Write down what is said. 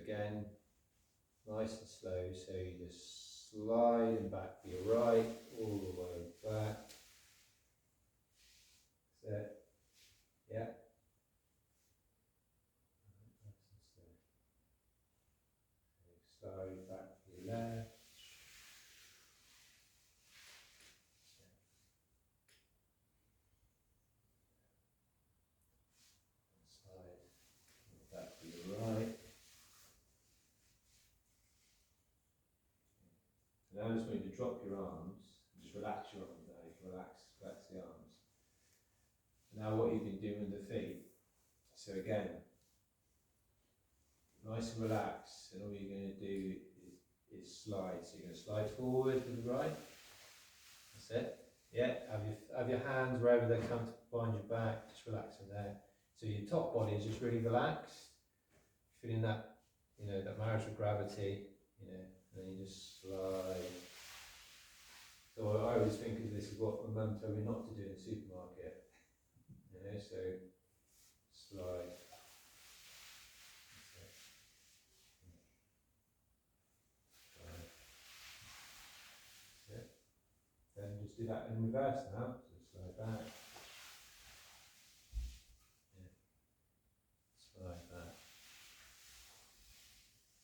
again, nice and slow. So you just slide them back to your right, all the way back. That's it. Yeah. Slide back to your left. Slide back to your right. Now I just want you to drop your arms, just relax your arms now, you can relax the arms. Now what you can do with the feet, so again, nice and relaxed, and all you're going to do is slide. So you're going to slide forward to the right, that's it. Yeah, have your hands wherever they're comfortable behind your back, just relaxing there. So your top body is just really relaxed, feeling that, that marriage of gravity, and then you just slide. So I always think of this as what my mum told me not to do in the supermarket, so slide. Then just do that in reverse now, so slide back.